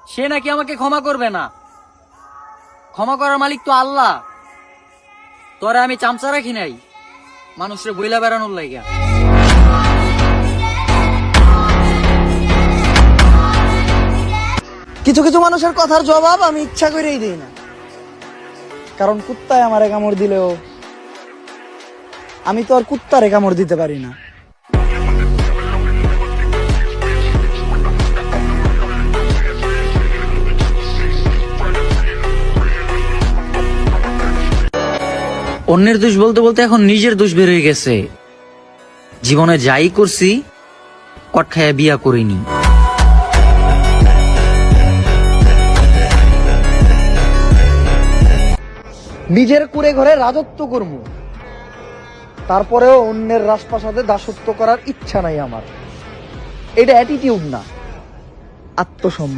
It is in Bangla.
সে নাকি আমাকে ক্ষমা করবে না। ক্ষমা করার মালিক তো আল্লাহ। তোরে আমি চামচা রাখি নাই মানুষের বইলা বেড়ানোর লাইগা। কিছু কিছু মানুষের কথার জবাব আমি ইচ্ছা করেই দিই না, কারণ কুত্তায় আমারে কামড় দিলেও আমি তো আর কুত্তারে কামড় দিতে পারি না। অন্যের দোষ বলতে বলতে এখন নিজের দোষ বের হয়ে গেছে। জীবনে যাই করছি কট খায়া বিয়া করিনি। নিজের কুড়ে ঘরে রাজত্ব করবো, তারপরেও অন্যের রাজপ্রাসাদে দাসত্ব করার ইচ্ছা নাই আমার। এটা অ্যাটিটিউড না, আত্মসম্মান।